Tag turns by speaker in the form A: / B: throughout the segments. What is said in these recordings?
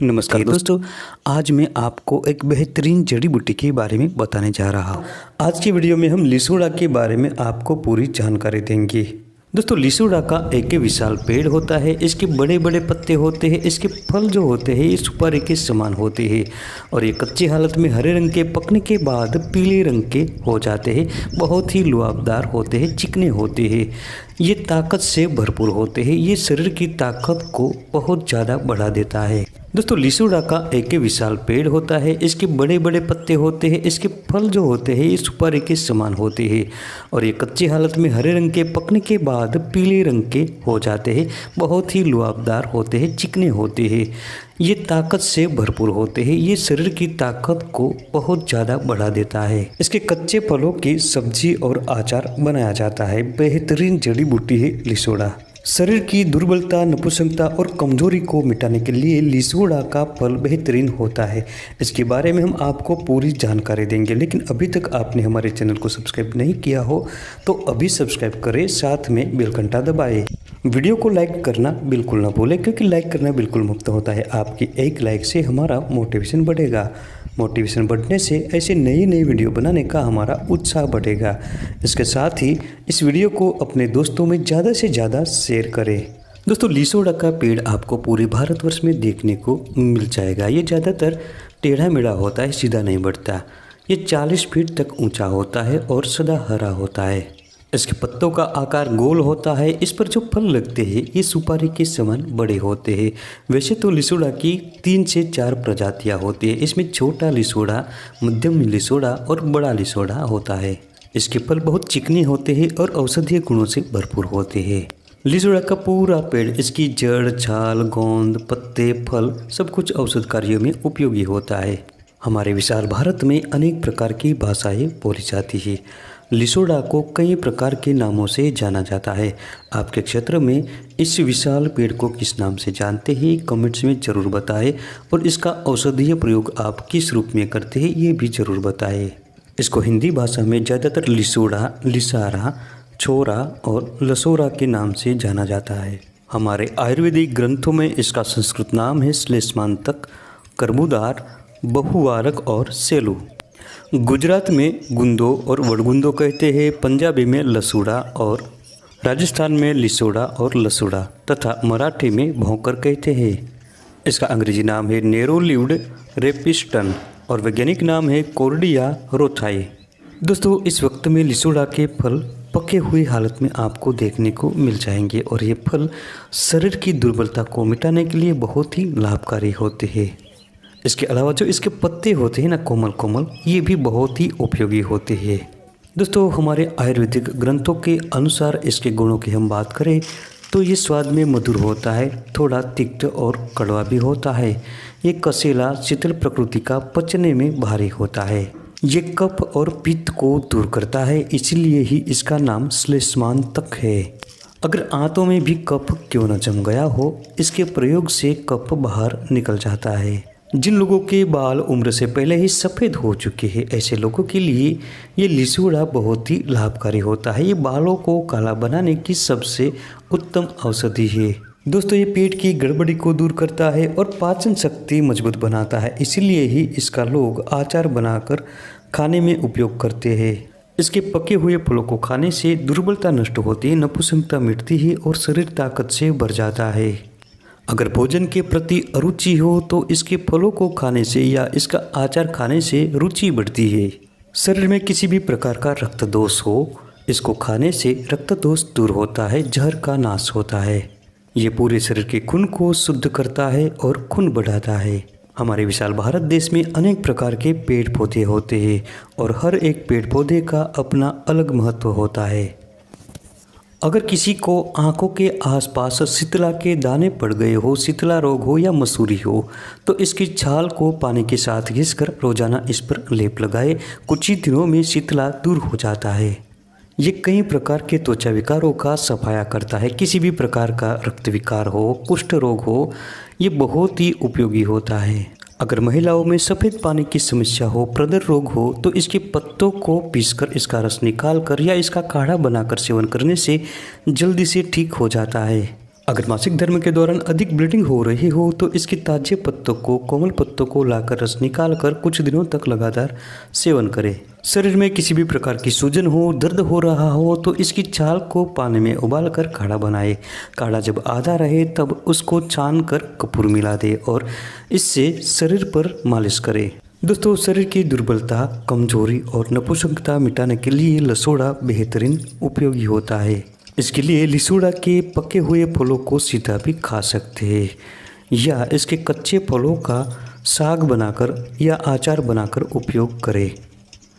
A: नमस्कार दोस्तों, आज मैं आपको एक बेहतरीन जड़ी बूटी के बारे में बताने जा रहा हूँ। आज की वीडियो में हम लिसोड़ा के बारे में आपको पूरी जानकारी देंगे। दोस्तों, लिसोड़ा का एक विशाल पेड़ होता है। इसके बड़े बड़े पत्ते होते हैं। इसके फल जो होते हैं ये सुपारी के समान होते हैं और ये कच्ची हालत में हरे रंग के, पकने के बाद पीले रंग के हो जाते हैं। बहुत ही लुआबदार होते हैं, चिकने होते हैं। ये ताकत से भरपूर होते हैं। ये शरीर की ताकत को बहुत ज़्यादा बढ़ा देता है। दोस्तों, लिसोड़ा का एक विशाल पेड़ होता है। इसके बड़े बड़े पत्ते होते हैं। इसके फल जो होते हैं ये सुपारी के समान होते हैं और ये कच्ची हालत में हरे रंग के, पकने के बाद पीले रंग के हो जाते हैं। बहुत ही लुआबदार होते हैं, चिकने होते हैं। ये ताकत से भरपूर होते हैं। ये शरीर की ताकत को बहुत ज़्यादा बढ़ा देता है। इसके कच्चे फलों की सब्जी और अचार बनाया जाता है। बेहतरीन जड़ी बूटी है लिसोड़ा। शरीर की दुर्बलता, नपुंसकता और कमजोरी को मिटाने के लिए लिसोड़ा का फल बेहतरीन होता है। इसके बारे में हम आपको पूरी जानकारी देंगे, लेकिन अभी तक आपने हमारे चैनल को सब्सक्राइब नहीं किया हो तो अभी सब्सक्राइब करें, साथ में बेल घंटा दबाएं। वीडियो को लाइक करना बिल्कुल ना भूलें, क्योंकि लाइक करना बिल्कुल मुफ्त होता है। आपकी एक लाइक से हमारा मोटिवेशन बढ़ेगा। मोटिवेशन बढ़ने से ऐसे नई नई वीडियो बनाने का हमारा उत्साह बढ़ेगा। इसके साथ ही इस वीडियो को अपने दोस्तों में ज़्यादा से ज़्यादा शेयर करें। दोस्तों, लिसोड़ा का पेड़ आपको पूरे भारतवर्ष में देखने को मिल जाएगा। ये ज़्यादातर टेढ़ा मेढ़ा होता है, सीधा नहीं बढ़ता। ये 40 फीट तक ऊंचा होता है और सदा हरा होता है। इसके पत्तों का आकार गोल होता है। इस पर जो फल लगते हैं ये सुपारी के समान बड़े होते हैं। वैसे तो लिसोड़ा की 3 से 4 प्रजातियां होती है। इसमें छोटा लिसोड़ा, मध्यम लिसोड़ा और बड़ा लिसोड़ा होता है। इसके फल बहुत चिकने होते हैं और औषधीय गुणों से भरपूर होते हैं। लिसोड़ा का पूरा पेड़, इसकी जड़, छाल, गोंद, पत्ते, फल सब कुछ औषध कार्यों में उपयोगी होता है। हमारे विशाल भारत में अनेक प्रकार की भाषाएं बोली जाती है। लिसोड़ा को कई प्रकार के नामों से जाना जाता है। आपके क्षेत्र में इस विशाल पेड़ को किस नाम से जानते हैं कमेंट्स में ज़रूर बताएं और इसका औषधीय प्रयोग आप किस रूप में करते हैं ये भी ज़रूर बताएं। इसको हिंदी भाषा में ज़्यादातर लिसोड़ा, लिसारा, छोरा और लसोरा के नाम से जाना जाता है। हमारे आयुर्वेदिक ग्रंथों में इसका संस्कृत नाम है श्लेष्मांतक, कर्बूदार, बहुवारक और सेलू। गुजरात में गुंदो और वड़गुंदो कहते हैं, पंजाबी में लसूड़ा और राजस्थान में लिसोड़ा और लसूड़ा तथा मराठी में भौंकर कहते हैं। इसका अंग्रेजी नाम है नेरोलिव्ड रेपिस्टन और वैज्ञानिक नाम है कॉर्डिया रोथाई। दोस्तों, इस वक्त में लिसोड़ा के फल पके हुई हालत में आपको देखने को मिल जाएंगे और ये फल शरीर की दुर्बलता को मिटाने के लिए बहुत ही लाभकारी होते हैं। इसके अलावा जो इसके पत्ते होते हैं ना, कोमल कोमल, ये भी बहुत ही उपयोगी होते हैं। दोस्तों, हमारे आयुर्वेदिक ग्रंथों के अनुसार इसके गुणों की हम बात करें तो ये स्वाद में मधुर होता है, थोड़ा तिक्त और कड़वा भी होता है। ये कसेला, शीतल प्रकृति का, पचने में भारी होता है। ये कफ और पित्त को दूर करता है, इसलिए ही इसका नाम श्लेष्मांतक है। अगर आंतों में भी कफ क्यों न जम गया हो, इसके प्रयोग से कफ बाहर निकल जाता है। जिन लोगों के बाल उम्र से पहले ही सफ़ेद हो चुके हैं, ऐसे लोगों के लिए ये लिसोड़ा बहुत ही लाभकारी होता है। ये बालों को काला बनाने की सबसे उत्तम औषधि है। दोस्तों, ये पेट की गड़बड़ी को दूर करता है और पाचन शक्ति मजबूत बनाता है। इसीलिए ही इसका लोग अचार बनाकर खाने में उपयोग करते हैं। इसके पके हुए फलों को खाने से दुर्बलता नष्ट होती है, नपुंसकता मिटती है और शरीर ताकत से भर जाता है। अगर भोजन के प्रति अरुचि हो तो इसके फलों को खाने से या इसका अचार खाने से रुचि बढ़ती है। शरीर में किसी भी प्रकार का रक्त दोष हो, इसको खाने से रक्त दोष दूर होता है, जहर का नाश होता है। ये पूरे शरीर के खून को शुद्ध करता है और खून बढ़ाता है। हमारे विशाल भारत देश में अनेक प्रकार के पेड़ पौधे होते हैं और हर एक पेड़ पौधे का अपना अलग महत्व होता है। अगर किसी को आंखों के आसपास शीतला के दाने पड़ गए हो, शीतला रोग हो या मसूरी हो, तो इसकी छाल को पानी के साथ घिसकर रोजाना इस पर लेप लगाए। कुछ ही दिनों में शीतला दूर हो जाता है। ये कई प्रकार के त्वचा विकारों का सफाया करता है। किसी भी प्रकार का रक्त विकार हो, कुष्ठ रोग हो, ये बहुत ही उपयोगी होता है। अगर महिलाओं में सफ़ेद पानी की समस्या हो, प्रदर रोग हो, तो इसके पत्तों को पीसकर इसका रस निकाल कर या इसका काढ़ा बनाकर सेवन करने से जल्दी से ठीक हो जाता है। अगर मासिक धर्म के दौरान अधिक ब्लीडिंग हो रही हो तो इसके ताजे पत्तों को, कोमल पत्तों को लाकर रस निकाल कर कुछ दिनों तक लगातार सेवन करें। शरीर में किसी भी प्रकार की सूजन हो, दर्द हो रहा हो तो इसकी छाल को पानी में उबालकर काढ़ा बनाए। काढ़ा जब आधा रहे तब उसको छान कर कपूर मिला दे और इससे शरीर पर मालिश करें। दोस्तों, शरीर की दुर्बलता, कमजोरी और नपुंसकता मिटाने के लिए लसोड़ा बेहतरीन उपयोगी होता है। इसके लिए लिसोड़ा के पके हुए फलों को सीधा भी खा सकते हैं या इसके कच्चे फलों का साग बनाकर या अचार बनाकर उपयोग करें।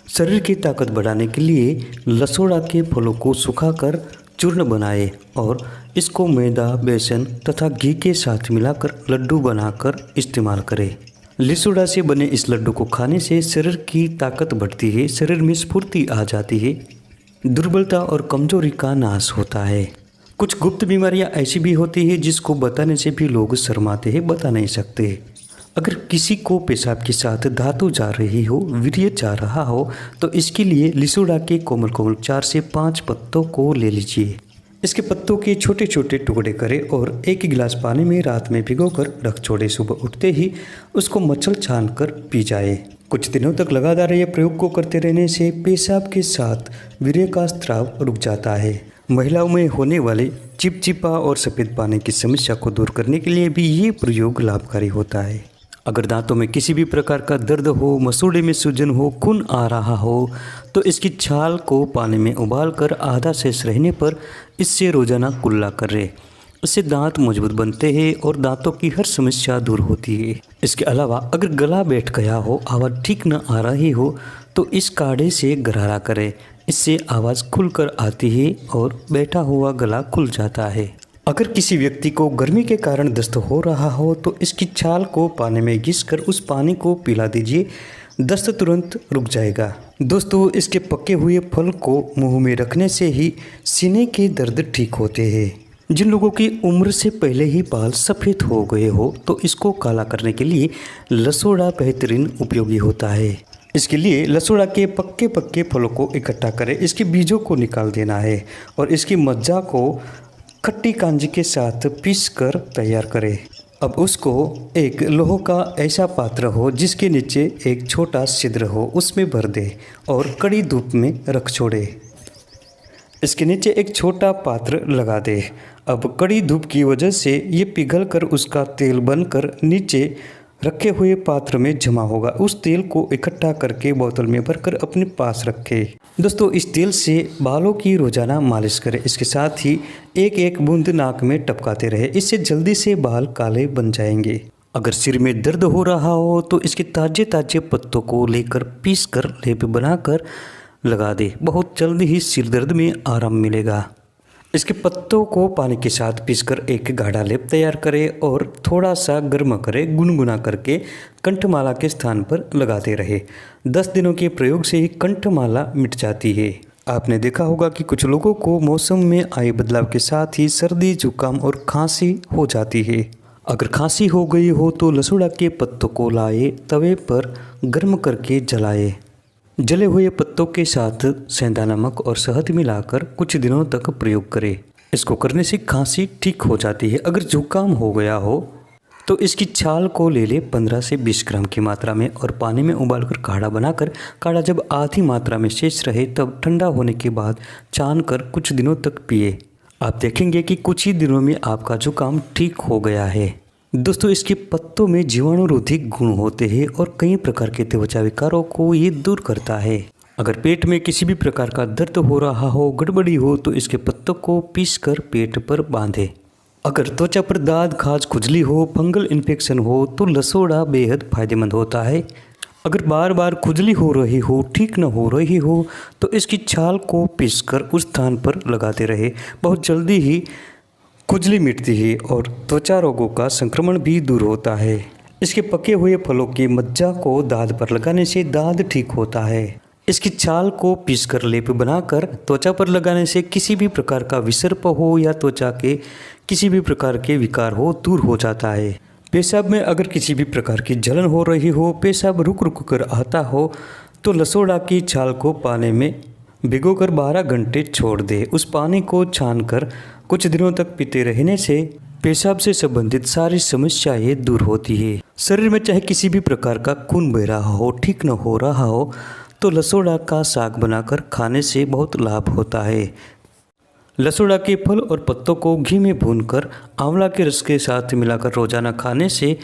A: शरीर की ताकत बढ़ाने के लिए लसोड़ा के फलों को सुखाकर चूर्ण बनाएं और इसको मैदा, बेसन तथा घी के साथ मिलाकर लड्डू बनाकर इस्तेमाल करें। लिसोड़ा से बने इस लड्डू को खाने से शरीर की ताकत बढ़ती है, शरीर में स्फूर्ति आ जाती है, दुर्बलता और कमजोरी का नाश होता है। कुछ गुप्त बीमारियां ऐसी भी होती है जिसको बताने से भी लोग शर्माते हैं, बता नहीं सकते। अगर किसी को पेशाब के साथ धातु जा रही हो, वीर्य जा रहा हो तो इसके लिए लिसोड़ा के कोमल कोमल 4 से 5 पत्तों को ले लीजिए। इसके पत्तों के छोटे छोटे टुकड़े करें और 1 गिलास पानी में रात में भिगोकर रख छोड़े। सुबह उठते ही उसको मच्छर छान कर पी जाए। कुछ दिनों तक लगातार ये प्रयोग को करते रहने से पेशाब के साथ वीर्य का स्राव रुक जाता है। महिलाओं में होने वाले चिपचिपा और सफ़ेद पानी की समस्या को दूर करने के लिए भी ये प्रयोग लाभकारी होता है। अगर दांतों में किसी भी प्रकार का दर्द हो, मसूड़े में सूजन हो, खून आ रहा हो तो इसकी छाल को पानी में उबालकर आधा शेष रहने पर इससे रोजाना कुल्ला करें। इससे दांत मजबूत बनते हैं और दांतों की हर समस्या दूर होती है। इसके अलावा अगर गला बैठ गया हो, आवाज़ ठीक न आ रही हो तो इस काढ़े से गरारा करें। इससे आवाज़ खुलकर आती है और बैठा हुआ गला खुल जाता है। अगर किसी व्यक्ति को गर्मी के कारण दस्त हो रहा हो तो इसकी छाल को पानी में घिसकर उस पानी को पिला दीजिए, दस्त तुरंत रुक जाएगा। दोस्तों, इसके पके हुए फल को मुंह में रखने से ही सीने के दर्द ठीक होते हैं। जिन लोगों की उम्र से पहले ही बाल सफ़ेद हो गए हो तो इसको काला करने के लिए लसोड़ा बेहतरीन उपयोगी होता है। इसके लिए लसोड़ा के पक्के पक्के फलों को इकट्ठा करें, इसके बीजों को निकाल देना है और इसकी मज्जा को खट्टी कांजी के साथ पीस कर तैयार करें। अब उसको एक लोहे का ऐसा पात्र हो जिसके नीचे एक छोटा छिद्र हो, उसमें भर दे और कड़ी धूप में रख छोड़े। इसके नीचे एक छोटा पात्र लगा दे। अब कड़ी धूप की वजह से ये पिघल कर उसका तेल बनकर नीचे रखे हुए पात्र में जमा होगा। उस तेल को इकट्ठा करके बोतल में भरकर अपने पास रखें। दोस्तों, इस तेल से बालों की रोजाना मालिश करें। इसके साथ ही एक एक बूंद नाक में टपकाते रहे, इससे जल्दी से बाल काले बन जाएंगे। अगर सिर में दर्द हो रहा हो तो इसके ताजे ताजे पत्तों को लेकर पीस कर लेप बनाकर लगा दे, बहुत जल्दी ही सिर दर्द में आराम मिलेगा। इसके पत्तों को पानी के साथ पीसकर एक गाढ़ा लेप तैयार करें और थोड़ा सा गर्म करें, गुनगुना करके कंठमाला के स्थान पर लगाते रहे। 10 दिनों के प्रयोग से ही कंठमाला मिट जाती है। आपने देखा होगा कि कुछ लोगों को मौसम में आए बदलाव के साथ ही सर्दी, जुकाम और खांसी हो जाती है। अगर खांसी हो गई हो तो लसोड़ा के पत्तों को लाए, तवे पर गर्म करके जलाए। जले हुए पत्तों के साथ सेंधा नमक और शहद मिलाकर कुछ दिनों तक प्रयोग करें। इसको करने से खांसी ठीक हो जाती है। अगर जुकाम हो गया हो तो इसकी छाल को ले ले 15 से 20 ग्राम की मात्रा में और पानी में उबालकर काढ़ा बनाकर, काढ़ा जब आधी मात्रा में शेष रहे तब ठंडा होने के बाद छान कर कुछ दिनों तक पिए। आप देखेंगे कि कुछ ही दिनों में आपका जुकाम ठीक हो गया है। दोस्तों, इसके पत्तों में जीवाणुरोधी गुण होते हैं और कई प्रकार के त्वचा विकारों को ये दूर करता है। अगर पेट में किसी भी प्रकार का दर्द हो रहा हो, गड़बड़ी हो तो इसके पत्तों को पीसकर पेट पर बांधें। अगर त्वचा पर दाद, खाज, खुजली हो, फंगल इन्फेक्शन हो तो लसोड़ा बेहद फायदेमंद होता है। अगर बार बार खुजली हो रही हो, ठीक न हो रही हो तो इसकी छाल को पीसकर उस स्थान पर लगाते रहे, बहुत जल्दी ही खुजली मिटती है और त्वचा रोगों का संक्रमण भी दूर होता है। इसके पके हुए फलों की मज्जा को दाद पर लगाने से दाद ठीक होता है। इसकी छाल को पीसकर लेप बनाकर त्वचा पर लगाने से किसी भी प्रकार का विसर्प हो या त्वचा के किसी भी प्रकार के विकार हो दूर हो जाता है। पेशाब में अगर किसी भी प्रकार की जलन हो रही हो, पेशाब रुक रुक कर आता हो तो लसोड़ा की छाल को पानी में भिगोकर 12 घंटे छोड़ दे। उस पानी को छानकर कुछ दिनों तक पीते रहने से पेशाब से संबंधित सारी समस्याएं दूर होती है। शरीर में चाहे किसी भी प्रकार का खून बह रहा हो, ठीक न हो रहा हो, तो लसोड़ा का साग बनाकर खाने से बहुत लाभ होता है। लसोड़ा के फल और पत्तों को घी में भूनकर आंवला के रस के साथ मिलाकर रोजाना खाने से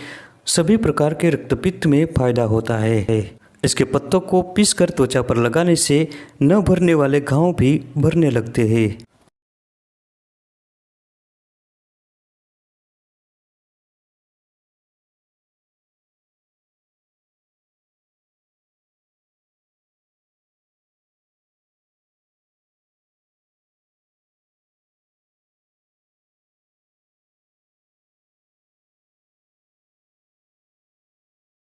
A: सभी प्रकार के रक्तपित्त में फायदा होता है। इसके पत्तों को पीसकर त्वचा पर लगाने से न भरने वाले घाव भी भरने लगते हैं।